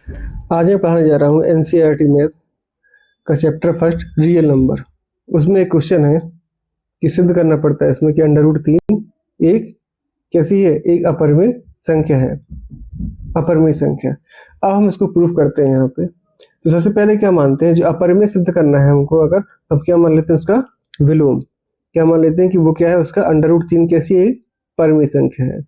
आज मैं पढ़ाने जा रहा हूँ एनसीईआरटी मैथ का चैप्टर फर्स्ट रियल नंबर। उसमें एक क्वेश्चन है कि सिद्ध करना पड़ता है इसमें कि अंडर रूट 3 एक कैसी है, एक अपरिमेय संख्या है, अपरिमेय संख्या। अब हम इसको प्रूफ करते हैं यहाँ पे। तो सबसे पहले क्या मानते हैं, जो अपरिमेय सिद्ध करना है हमको अगर, तब क्या मान लेते हैं, उसका विलोम। क्या मान लेते हैं कि वो क्या है, उसका अंडर रूट 3 कैसी एक परिमेय संख्या है।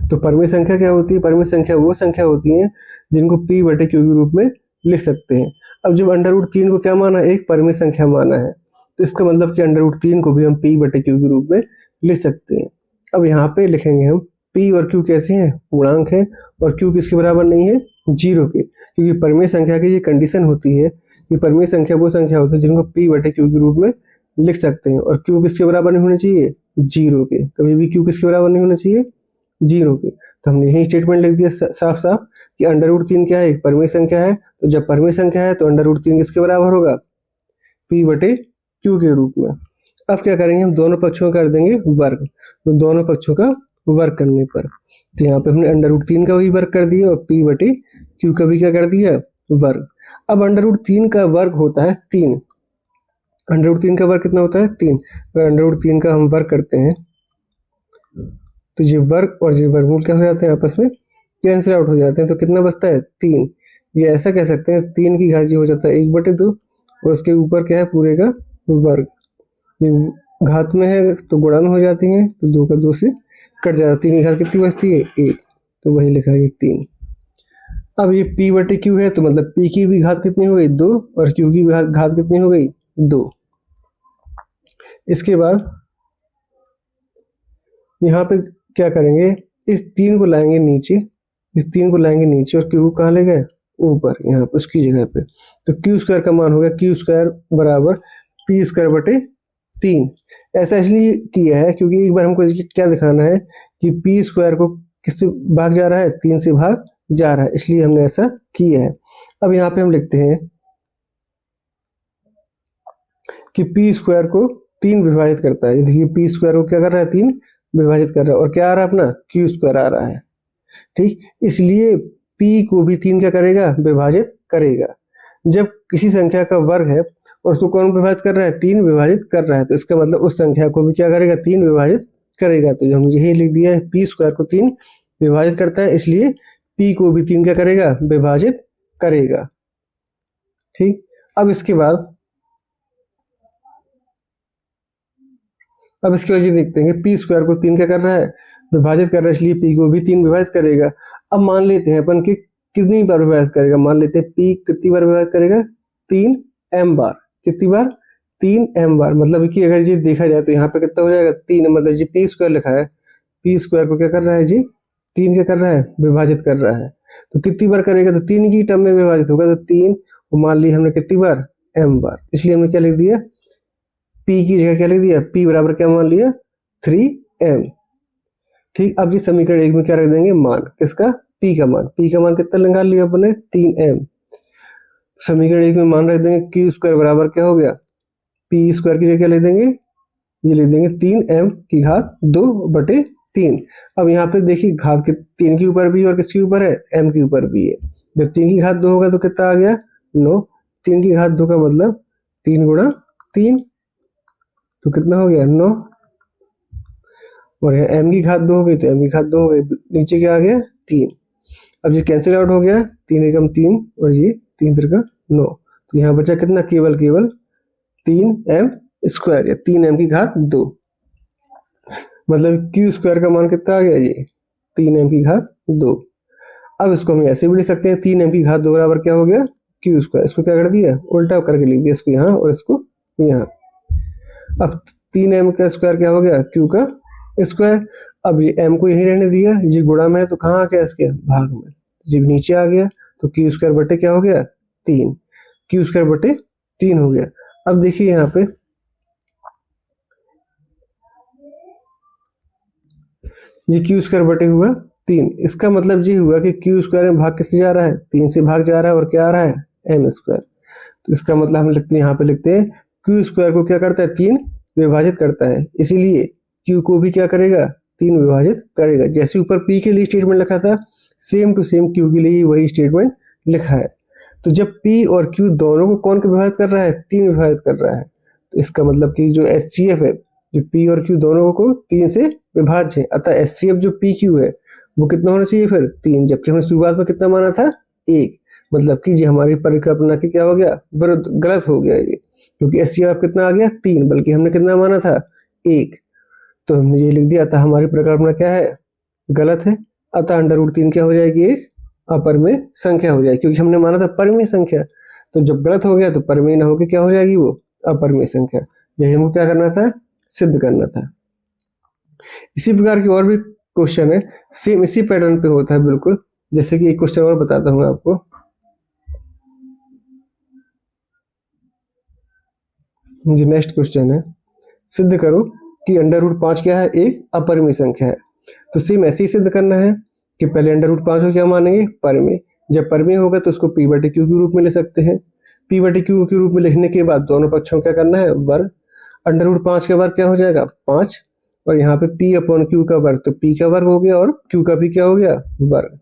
तो परिमेय संख्या क्या होती है, परिमेय संख्या वो संख्या होती है जिनको p बटे q के रूप में लिख सकते हैं। अब जब अंडर रूट 3 को क्या माना, एक परिमेय संख्या माना है, तो इसका मतलब कि अंडर रूट 3 को भी हम p बटे q के रूप में लिख सकते हैं। अब यहाँ पे लिखेंगे हम p और q कैसे हैं, पूर्णांक है, और q किसके बराबर नहीं है, 0 के, क्योंकि परिमेय संख्या की ये कंडीशन होती है कि परिमेय संख्या वो संख्या होती है जिनको p बटे q के रूप में लिख सकते हैं, और q किसके बराबर नहीं होना चाहिए, 0 के। कभी भी q किसके बराबर नहीं होना चाहिए, 0 के। तो हमने यही स्टेटमेंट लिख दिया साफ साफ कि अंडर रूट 3 क्या है, एक परिमेय संख्या है। तो जब परिमेय संख्या है तो अंडर रूट 3 किसके बराबर होगा, p बटे q के रूप में। अब क्या करेंगे, हम दोनों पक्षों का कर देंगे वर्ग। तो दोनों पक्षों का वर्ग करने पर, तो यहाँ पे हमने अंडर रूट 3 का भी वर्ग कर दिया और p बटे q का भी क्या कर दिया, वर्ग। अब अंडर रूट 3 का वर्ग होता है 3। अंडर रूट 3 का वर्ग कितना होता है, 3। अगर अंडर रूट 3 का हम वर्ग करते हैं तो ये वर्ग और ये वर्गमूल क्या हो जाते हैं, आपस में कैंसिल आउट हो जाते हैं। तो कितना बचता है, 3। ये ऐसा कह सकते हैं 3 की घात हो जाता है 1/2, और उसके ऊपर क्या है, पूरे का वर्ग। ये घात में है तो गुणा में हो जाती है, तो 2 का 2 से कट जाता है। 3 की घात कितनी बचती है, 1। तो वही लिखा है 3। अब ये p बटे q है, तो मतलब p की भी घात कितनी हो गई, 2, और q की भी घात कितनी हो गई, 2। इसके बाद यहाँ पे क्या करेंगे, इस 3 को लाएंगे नीचे, इस 3 को लाएंगे नीचे, और q को कहाँ ले गए, ऊपर, यहाँ पे उसकी जगह पे। तो q स्क्वायर का मान हो गया q² बराबर p² बटे 3। ऐसा इसलिए किया है क्योंकि एक बार हमको क्या दिखाना है कि p² को किससे भाग जा रहा है, 3 से भाग जा रहा है, इसलिए हमने ऐसा किया है। अब यहाँ पे हम लिखते हैं कि p² को 3 विभाजित करता है। देखिए p² को क्या कर रहा है, 3 विभाजित कर रहा है, और क्या आ रहा है अपना, q² आ रहा है। ठीक, इसलिए p को भी 3 क्या करेगा, विभाजित करेगा। जब किसी संख्या का वर्ग है और उसको कौन विभाजित कर रहा है, 3 विभाजित कर रहा है, तो इसका मतलब उस संख्या को भी क्या करेगा, 3 विभाजित करेगा। तो हम यही लिख दिया है, p² को 3 विभाजित करता है, इसलिए p को भी 3 क्या करेगा, विभाजित करेगा। ठीक, अब इसके बाद ये देखते हैं कि p² को 3 क्या कर रहा है, विभाजित कर रहा है, इसलिए p को भी 3 विभाजित करेगा। अब मान लेते हैं अपन कि कितनी बार विभाजित करेगा, मान लेते हैं p कितनी बार विभाजित करेगा, 3m बार। कितनी बार, 3m बार। मतलब कि अगर ये देखा जाए तो यहाँ पे कितना हो जाएगा, 3। मतलब जी p² लिखा है, p² को क्या कर रहा है जी, 3 क्या कर रहा है, विभाजित कर रहा है। तो कितनी बार करेगा, तो 3 की टर्म में विभाजित होगा, तो 3, और मान ली हमने कितनी बार, m बार, इसलिए हमने क्या लिख दिया, p की जगह क्या लिख दिया, p बराबर क्या मान लिया, 3m। ठीक, अब जी समीकरण 1 में क्या रख देंगे, मान किसका, p का मान। p का मान कितना निकाल लिया अपने, 3m। समीकरण 1 में मान रख देंगे q² बराबर क्या हो गया, p² की जगह क्या लिख देंगे, ये लिख देंगे 3m की घात 2 बटे 3। अब यहाँ पे देखिए घात के 3 के ऊपर भी और किसके ऊपर है, m के ऊपर भी है। जब 3 की घात 2 होगा तो कितना आ गया, 9। 3 की घात 2 का मतलब 3 गुणा 3, तो कितना हो गया, 9। और यहाँ m की घात 2 हो गई, तो m की घात 2 हो गई, नीचे क्या आ गया, 3। अब ये कैंसिल आउट हो गया, 3 एकम 3, और ये 3 त्रिका 9। तो यहाँ बचा कितना, केवल 3m², या 3m की घात 2। मतलब q² का मान कितना आ गया, ये 3m की घात 2। अब इसको हम ऐसे भी लिख सकते हैं, 3m की घात 2 बराबर क्या हो गया, q²। इसको क्या कर दिया, उल्टा करके लिख दिया, इसको यहाँ और इसको यहाँ। अब 3m का स्क्वायर क्या हो गया, q का स्क्वायर। अब ये m को यही रहने दिया, ये गुणा में है तो कहाँ आ गया, इसके भाग में, जब नीचे आ गया तो q² बटे क्या हो गया, 3। q² बटे 3 हो गया। अब देखिए यहाँ पे ये q² बटे हुआ 3, इसका मतलब ये हुआ कि q² में भाग किससे जा रहा है, 3 से भाग जा रहा है, और क्या आ रहा है, m²। तो इसका मतलब हम लिखते हैं, यहाँ पे लिखते हैं q² को क्या करता है, 3 विभाजित करता है, इसीलिए q को भी क्या करेगा, 3 विभाजित करेगा। जैसे ऊपर p के लिए स्टेटमेंट लिखा था, सेम टू सेम q के लिए वही स्टेटमेंट लिखा है। तो जब P और Q दोनों को कौन के विभाजित कर रहा है, 3 विभाजित कर रहा है, तो इसका मतलब कि जो HCF है, जो P और Q दोनों को 3 से विभाज्य है, अतः HCF जो PQ है वो कितना होना चाहिए फिर 3, जबकि हमने शुरुआत में कितना माना था 1। मतलब कि ये हमारी परिकल्पना की क्या हो गया, विरुद्ध, गलत हो गया ये, क्योंकि HCF कितना आ गया 3, बल्कि हमने कितना माना था 1। तो हमने ये लिख दिया, अतः हमारी परिकल्पना क्या है, गलत है। अतः √3 क्या हो जाएगी, एक अपरिमेय संख्या हो जाएगी, क्योंकि हमने माना था परिमेय संख्या। तो जब गलत हो गया तो परिमेय ना होकर क्या हो जाएगी, वो अपरिमेय संख्या। यही हमको क्या करना था, सिद्ध करना था। इसी प्रकार की और भी क्वेश्चन है, सेम इसी पैटर्न पे होता है बिल्कुल। जैसे कि एक क्वेश्चन और बताता हूँ आपको। जो नेक्स्ट क्वेश्चन है, सिद्ध करो कि √5 क्या है, एक अपरिमेय संख्या है। तो सेम ऐसे ही सिद्ध करना है कि पहले √5 को क्या मानेंगे, परिमेय। जब परिमेय होगा तो उसको P/Q के रूप में ले सकते हैं। P/Q के रूप में लिखने के बाद दोनों पक्षों क्या करना है, वर्ग। √5 का वर्ग क्या हो जाएगा, 5, और यहाँ पे P/Q का वर्ग, तो P का वर्ग हो गया और Q का भी क्या हो गया, वर्ग।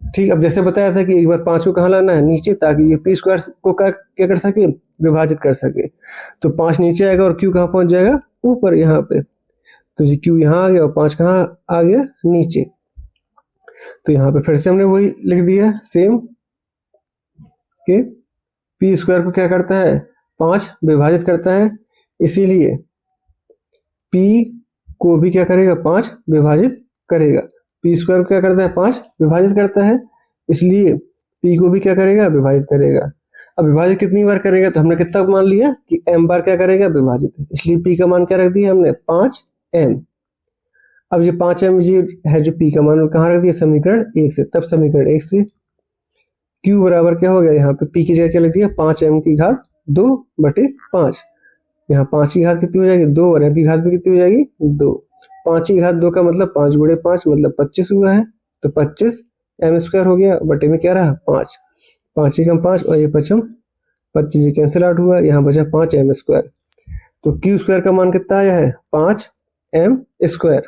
ठीक, अब जैसे बताया था कि एक बार 5 को कहाँ लाना है, नीचे, ताकि ये P² को क्या कर सके, विभाजित कर सके। तो 5 नीचे आएगा और Q कहाँ पहुंच जाएगा, ऊपर यहाँ पे। तो ये Q यहाँ आ गया और 5 कहाँ आ गया, नीचे। तो यहाँ पे फिर से हमने वही लिख दिया सेम, कि P² को क्या करता है, 5 विभाजित करता है, इसीलिए P को भी क्या करेगा, 5 विभाजित करेगा। P² को क्या करता है, 5 विभाजित करता है, इसलिए P को भी क्या करेगा, विभाजित करेगा। अब विभाजित कितनी बार करेगा, तो हमने कितना मान लिया कि m बार क्या करेगा, विभाजित, इसलिए P का मान क्या रख दिया हमने, 5m। अब ये 5m ये है जो P का मान कहाँ रख दिया, समीकरण 1 से। तब समीकरण 1 से Q बराबर क्या हो गया, यहाँ पे P की जगह क्या लिख दिया, 5m की घात 2/5। यहाँ 5 की घात कितनी हो जाएगी, 2, और m की घात भी कितनी हो जाएगी, 2। 5 की घात 2 का मतलब 5 गुणे 5 मतलब 25 हुआ है, तो 25m² हो गया, बटे में क्या रहा, 5। 5 ही कम 5, और ये 25 कैंसिल आउट हुआ, यहाँ बचा 5m²। तो Q² का मान कितना आया है, 5m²।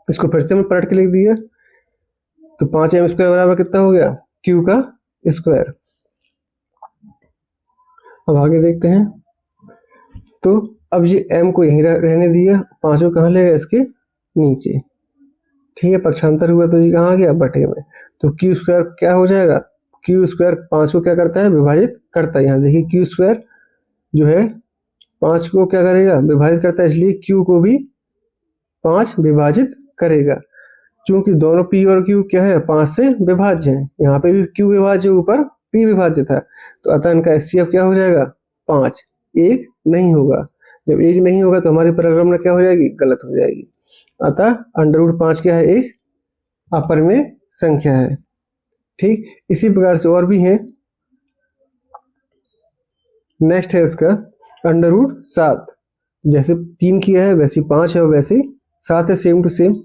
इसको फिर से मैं पलट के लिख दिया, तो 5m² बराबर कितना हो गया, Q का स्क्वायर। अब आगे देखते हैं। तो अब ये m को यहीं रहने दिया, 5 को कहाँ ले गया, इसके नीचे। ठीक है, पक्षांतर हुआ तो ये कहाँ गया, बटे में। तो Q² क्या हो जाएगा, Q² 5 को क्या करता है, विभाजित करता है। यहाँ देखिए Q² जो है 5 को क्या करेगा, विभाजित करता है, इसलिए Q को भी 5 विभाजित करेगा। क्योंकि दोनों P और Q क्या है, 5 से विभाज्य है। यहाँ पे भी Q विभाज्य, ऊपर P विभाज्य था, तो अतः इनका HCF क्या हो जाएगा, 5। 1 नहीं होगा। जब 1 नहीं होगा तो हमारी परिकल्पना क्या हो जाएगी, गलत हो जाएगी। अतः √5 क्या है, एक अपरिमेय संख्या है। ठीक, इसी प्रकार से और भी है। नेक्स्ट है इसका √7। जैसे 3 किया है वैसे 5 है, और वैसे 7 है, सेम टू सेम।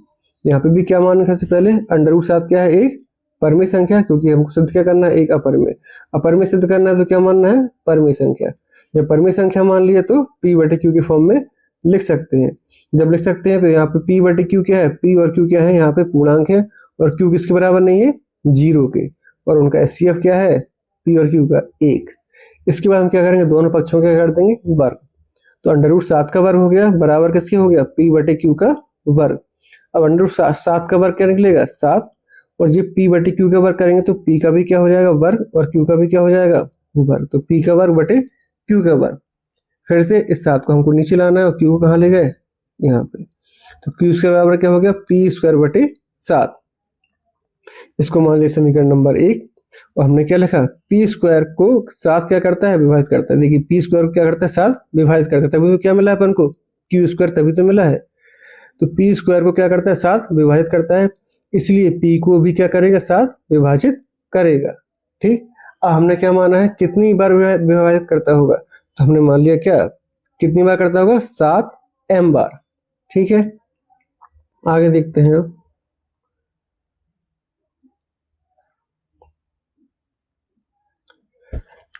यहाँ पे भी क्या मानना है, सबसे पहले √7 क्या है, एक परिमेय संख्या, क्योंकि हमको सिद्ध क्या करना है, एक अपरिमेय। अपरिमेय सिद्ध करना है तो क्या मानना है, परिमेय संख्या। जब परिमेय संख्या मान लिया तो P/Q के फॉर्म में लिख सकते हैं। जब लिख सकते हैं तो यहाँ पे P/Q क्या है, P और Q क्या है, यहाँ पे पूर्णांक है, और Q किसके बराबर नहीं है, 0 के, और उनका HCF क्या है, P और Q का 1। इसके बाद हम क्या करेंगे, दोनों पक्षों का कर देंगे वर्ग। तो √7 का वर्ग हो गया, बराबर किसके हो गया, P/Q का वर्ग। अब √7 का वर्ग क्या निकलेगा, 7, और ये P/Q का वर्ग करेंगे तो P का भी क्या हो जाएगा, वर्ग, और Q का भी क्या हो जाएगा, वर्ग। तो P का वर्ग बटे Q का वर्ग। फिर से इस 7 को हमको नीचे लाना है, और Q को कहाँ ले गए, यहाँ पे। तो Q² बराबर क्या हो गया, P² बटे 7। इसको मान लिया समीकरण नंबर 1, और हमने क्या लिखा, P² को 7 क्या करता है, विभाजित करता है। देखिए P² को क्या करता है, 7 विभाजित करता है, तभी तो क्या मिला है अपन को, Q² तभी तो मिला है। तो P² को क्या करता है, 7 विभाजित करता है, इसलिए P को भी क्या करेगा, 7 विभाजित करेगा। ठीक, अब हमने क्या माना है, कितनी बार विभाजित करता होगा, तो हमने मान लिया क्या, कितनी बार करता होगा, 7m बार। ठीक है, आगे देखते हैं।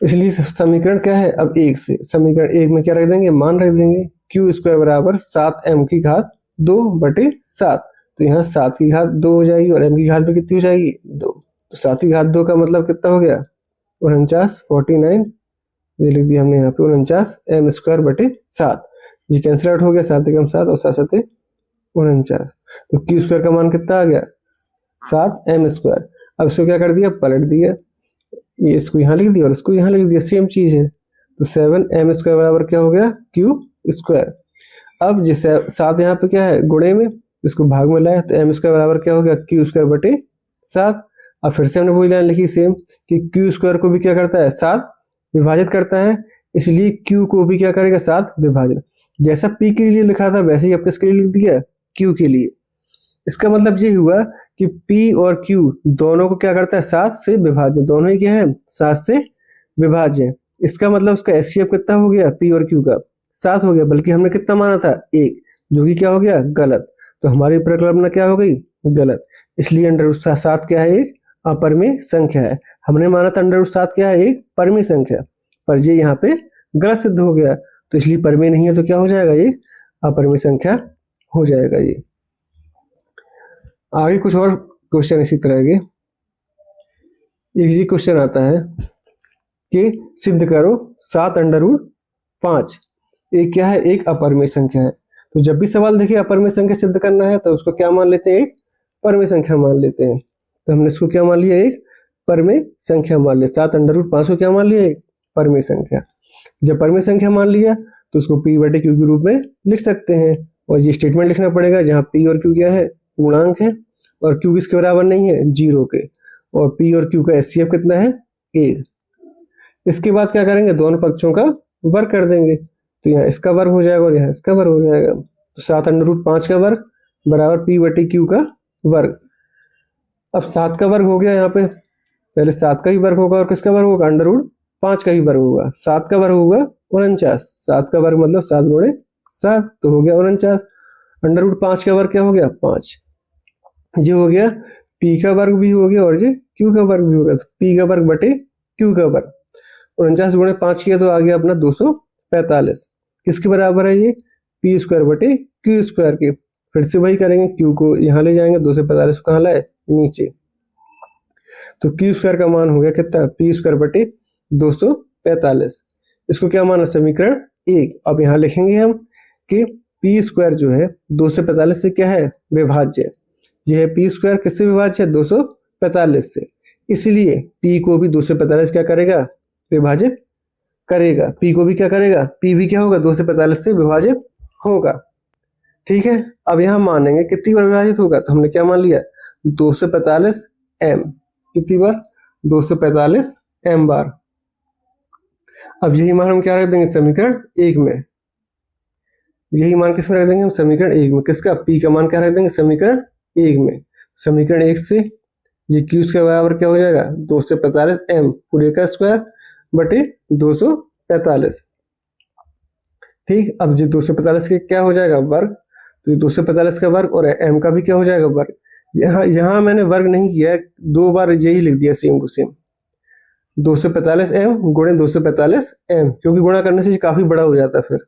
इसलिए समीकरण क्या है, अब 1 से, समीकरण 1 में क्या रख देंगे, मान रख देंगे, Q² बराबर 7m की घात 2/7। तो यहाँ 7 की घात 2 हो जाएगी, और m की घात भी कितनी हो जाएगी, 2। तो 7 की घात 2 का मतलब कितना हो गया, 49 49, ये लिख दिया हमने यहाँ पे 49 m स्क्वायर बटे 7। ये कैंसिल आउट हो गया, 7 एकम 7 और 7 7 49। तो क्यू स्क्वायर का मान कितना आ गया 7 m स्क्वायर। अब इसको क्या कर दिया, पलट दिया, ये इसको यहाँ लिख दिया और इसको यहाँ लिख दिया, सेम चीज है। तो 7 m स्क्वायर बराबर क्या हो गया क्यू स्क्वायर। अब जैसे 7 यहाँ पे क्या है गुणे में, इसको भाग में लाया, तो m स्क्वायर बराबर क्या हो गया क्यू स्क्वायर बटे 7। अब फिर से हमने वही लाइन लिखी सेम कि क्यू स्क्वायर को भी क्या करता है 7 विभाजित करता है, इसलिए क्यू को भी क्या करेगा 7 विभाजित। जैसा पी के लिए लिखा था वैसे ही अब किसके लिए लिख दिया क्यू के लिए। इसका मतलब ये हुआ कि P और Q दोनों को क्या करता है 7 से विभाज्य, दोनों ही क्या है 7 से विभाज्य। इसका मतलब उसका एचसीएफ कितना हो गया P और Q का 7 हो गया, बल्कि हमने कितना माना था 1, जो कि क्या हो गया गलत। तो हमारी परिकल्पना क्या हो गई गलत, इसलिए अंडर रूट 7 क्या है एक अपरिमेय संख्या है। हमने माना था अंडर रूट 7 क्या है एक परिमेय संख्या, पर ये यहाँ पे गलत सिद्ध हो गया, तो इसलिए परिमेय नहीं है तो क्या हो जाएगा ये अपरिमेय संख्या हो जाएगा। ये आगे कुछ और क्वेश्चन इसी तरह के, एक जी क्वेश्चन आता है कि सिद्ध करो 7 अंडर रूट 5 एक क्या है एक अपरिमेय संख्या है। तो जब भी सवाल देखिए अपरिमेय संख्या सिद्ध करना है तो उसको क्या मान लेते हैं एक परिमेय संख्या मान लेते हैं। तो हमने इसको क्या मान लिया एक परिमेय संख्या मान लिया, 7 अंडर रूट 5 को क्या मान लिया एक परिमेय संख्या। जब परिमेय संख्या मान लिया तो उसको P बटे Q के रूप में लिख सकते हैं, और ये स्टेटमेंट लिखना पड़ेगा जहाँ P और Q क्या है पूर्णांक है और Q किसके बराबर नहीं है 0 के, और P और Q का एचसीएफ कितना है 1। इसके बाद क्या करेंगे दोनों पक्षों का वर्ग कर देंगे, तो यहाँ इसका वर्ग हो जाएगा और यहाँ इसका वर्ग हो जाएगा। तो 7 अंडर रूट 5 का वर्ग बराबर P बटे Q का वर्ग। अब 7 का वर्ग हो गया, यहाँ पे पहले 7 का ही वर्ग होगा और किसका वर्ग होगा अंडर रूट 5 का ही वर्ग होगा। 7 का वर्ग होगा 49, 7 का वर्ग मतलब 7 गुणे 7 तो हो गया 49। अंडर रूट 5 का वर्ग क्या हो गया 5, ये हो गया P का वर्ग भी हो गया और ये Q का वर्ग भी हो गया। तो P का वर्ग बटे Q का वर्ग, 49 गुणे 5 किया तो आ गया अपना 245। किसके बराबर है ये P स्क्वायर बटे Q स्क्वायर के। फिर से वही करेंगे, Q को यहाँ ले जाएंगे, 245 को कहाँ लाए नीचे। तो Q स्क्वायर का मान हो गया कितना P स्क्वायर बटे 245। इसको क्या माना समीकरण 1। अब यहाँ लिखेंगे हम कि P स्क्वायर जो है 245 से क्या है विभाज्य, यह है P स्क्वायर किससे विभाज्य है 245 से, इसलिए P को भी 245 क्या करेगा विभाजित करेगा। P को भी क्या करेगा P भी क्या होगा 245 से विभाजित होगा। ठीक है, अब यहाँ मानेंगे कितनी बार विभाजित होगा, तो हमने क्या मान लिया 245 m, कितनी बार 245 m बार। अब यही मान हम क्या रख देंगे समीकरण 1 में, यही मान किस में रख देंगे हम समीकरण 1 में, किसका P का मान क्या रख देंगे समीकरण 1 में। समीकरण 1 से ये Q के बराबर क्या हो जाएगा 245 m पूरे का स्क्वायर बटे 245। ठीक, अब ये 245 के क्या हो जाएगा वर्ग, तो ये 245 का वर्ग और m का भी क्या हो जाएगा वर्ग। यहाँ मैंने वर्ग नहीं किया है, 2 बार यही लिख दिया सेम टू सेम 245 m गुणे 245 m, क्योंकि गुणा करने से काफी बड़ा हो जाता है फिर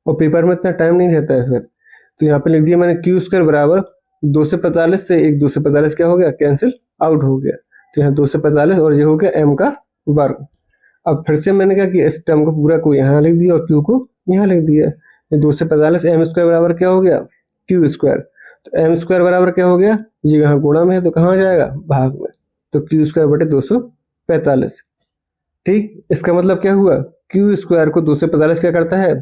और पेपर में इतना टाइम नहीं रहता है फिर। तो यहाँ पे लिख दिया मैंने Q स्क्वायर बराबर 245 से एक 245 क्या हो गया कैंसिल आउट हो गया, तो यहाँ 245 और ये हो गया m का वर्ग। अब फिर से मैंने क्या किया इस टर्म को पूरा को यहाँ लिख दिया और Q को यहाँ लिख दिया। 245 m स्क्वायर बराबर क्या हो गया Q स्क्वायर, तो m स्क्वायर बराबर क्या हो गया, ये यहाँ गुणा में है तो कहाँ जाएगा भाग में, तो Q स्क्वायर बटे 245। ठीक, इसका मतलब क्या हुआ Q स्क्वायर को 245 क्या करता है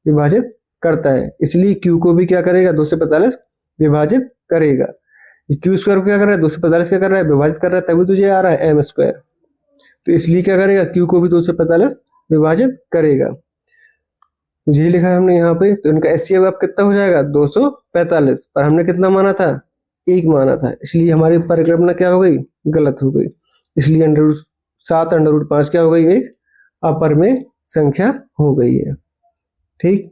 विभाजित करता है, इसलिए Q को भी क्या करेगा 245 विभाजित करेगा। Q स्क्वायर को क्या कर रहा है 245 क्या कर रहा है विभाजित कर रहा है, तभी तुझे आ रहा है m स्क्वायर, तो इसलिए क्या करेगा Q को भी 245 विभाजित करेगा। यही लिखा है हमने यहाँ पे। तो इनका एचसीएफ अब कितना हो जाएगा 245, पर हमने कितना माना था 1 माना था, इसलिए हमारी परिकल्पना क्या हो गई गलत हो गई। इसलिए 7 अंडर रूट 5 क्या हो गई एक अपरिमेय संख्या हो गई है। ठीक।